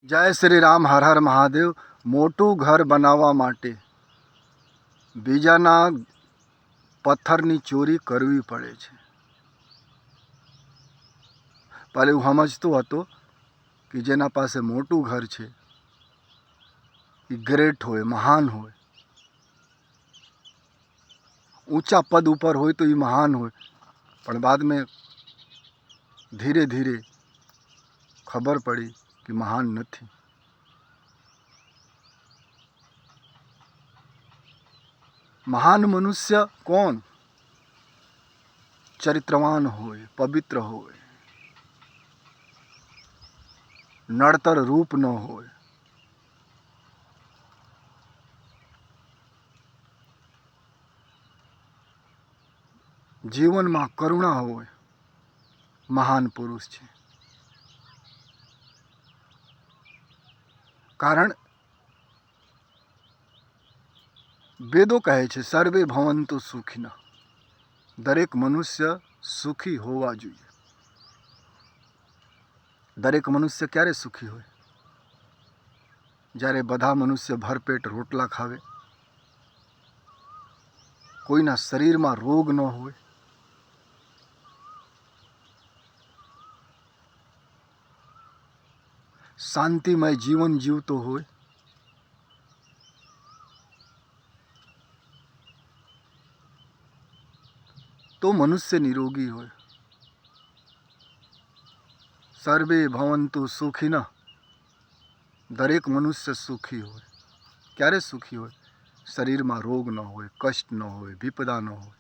જય શ્રી રામ. હર હર મહાદેવ. મોટું ઘર બનાવવા માટે બીજાના પથ્થરની ચોરી કરવી પડે છે. પહેલે હું સમજતો હતો કે જેના પાસે મોટું ઘર છે એ ગ્રેટ હોય, મહાન હોય, ઊંચા પદ ઉપર હોય તો એ મહાન હોય. પણ બાદ મેં ધીરે ધીરે ખબર પડી કે મહાન નથી. મહાન મનુષ્ય કોણ? ચરિત્રવાન હોય, પવિત્ર હોય, નડતર રૂપ ન હોય, જીવનમાં કરુણા હોય, મહાન પુરુષ છે. કારણ વેદો કહે છે સર્વે ભવંતુ સુખિનઃ. દરેક મનુષ્ય સુખી હોવા જોઈએ. દરેક મનુષ્ય ક્યારે સુખી હોય? જ્યારે બધા મનુષ્ય ભરપેટ રોટલા ખાવે, કોઈના શરીરમાં રોગ ન હોય, શાંતિમય જીવન જીવતો હોય, તો મનુષ્ય નિરોગી હોય. સર્વે ભવંતુ સુખિનઃ. દરેક મનુષ્ય સુખી હોય. ક્યારે સુખી હોય? શરીરમાં રોગ ન હોય, કષ્ટ ન હોય, વિપદા ન હોય.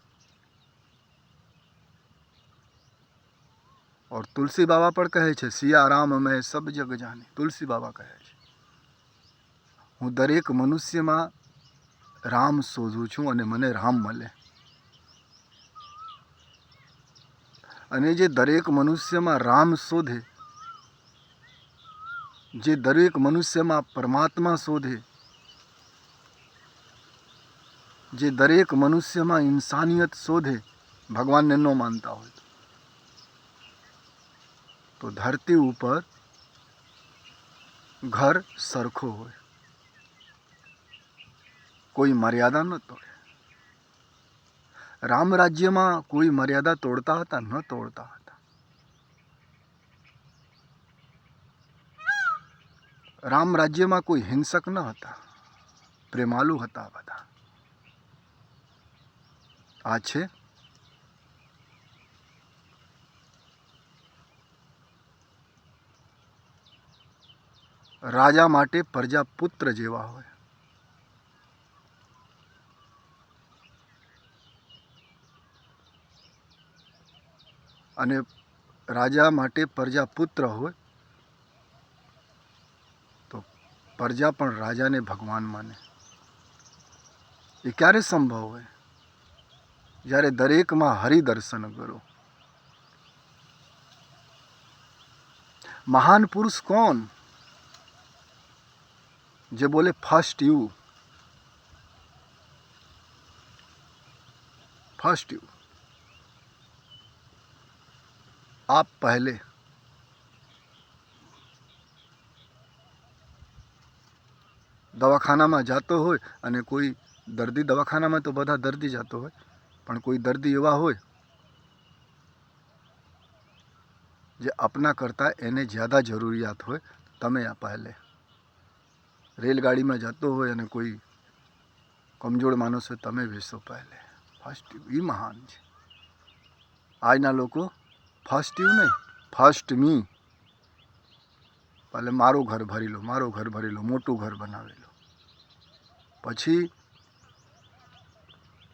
और तुलसी बाबा પણ કહે છે સિયા રામ મેં સબ જગ જાને. તુલસી બાબા કહે છે હું દરેક મનુષ્યમાં રામ શોધું છું અને મને રામ મળે. અને જે દરેક મનુષ્યમાં રામ શોધે, જે દરેક મનુષ્યમાં પરમાત્મા શોધે, જે દરેક મનુષ્યમાં ઇન્સાનિયત શોધે, ભગવાનને ન માનતા હોય તો ધરતી ઉપર ઘર સરખો હોય, કોઈ મર્યાદા ન તોડે. રામ રાજ્યમાં કોઈ મર્યાદા તોડતા હતા? ન તોડતા હતા. રામ રાજ્યમાં કોઈ હિંસક ન હતા, પ્રેમાળુ હતા બધા. આ છે રાજા માટે પ્રજા પુત્ર જેવા હોય. અને રાજા માટે પ્રજા પુત્ર હોય તો પ્રજા પણ રાજાને ભગવાન માને. એ ક્યારે સંભવ હોય? જ્યારે દરેકમાં હરિદર્શન કરો. મહાન પુરુષ કોણ? જે બોલે ફર્સ્ટ યુ, फर्स्ट यू, आप पहले. દવાખાનામાં જતો હોય અને કોઈ દર્દી, દવાખાનામાં તો બધા દર્દી જતો હોય, પણ કોઈ દર્દી એવા હોય જે આપના કરતાં એને જ્યાદા જરૂરિયાત હોય, તમે આ પહેલે. રેલગાડીમાં જતો હોય અને કોઈ કમજોર માણસ હોય, તમે બેસો પહેલે. ફર્સ્ટ યુ, એ મહાન છે. આજના લોકો ફર્સ્ટ યુ નહીં, ફર્સ્ટ મી. પહેલે મારું ઘર ભરી લો, મારું ઘર ભરી લો, મોટું ઘર બનાવી લો. પછી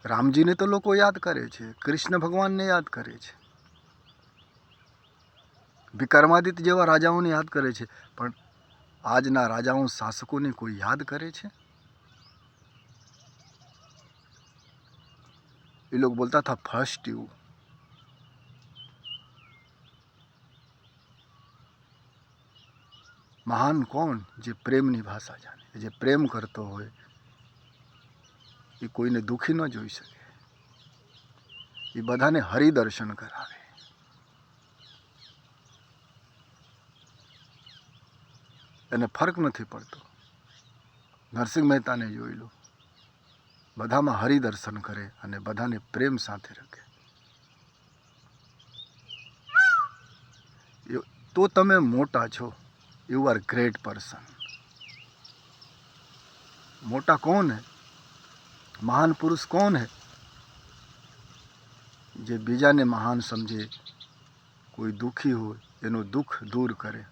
રામજીને તો લોકો યાદ કરે છે, કૃષ્ણ ભગવાનને યાદ કરે છે, વિક્રમાદિત્ય જેવા રાજાઓને યાદ કરે છે. પણ આજના રાજાઓ, શાસકોને કોઈ યાદ કરે છે? એ લોકો બોલતા હતા ફર્સ્ટ યુ. મહાન કોણ? જે પ્રેમની ભાષા જાણે, જે પ્રેમ કરતો હોય એ કોઈને દુઃખી ન જોઈ શકે, એ બધાને હરિદર્શન કરાવે. એને ફરક નથી પડતો. નરસિંહ મહેતાને જોઈ લો, બધામાં હરિદર્શન કરે અને બધાને પ્રેમ સાથે રાખે. તો તમે મોટા છો, યુ આર ગ્રેટ પર્સન. મોટા कौन है? महान पुरुष कौन है? જે બીજાને મહાન સમજે, કોઈ દુઃખી હોય એનું દુઃખ દૂર કરે,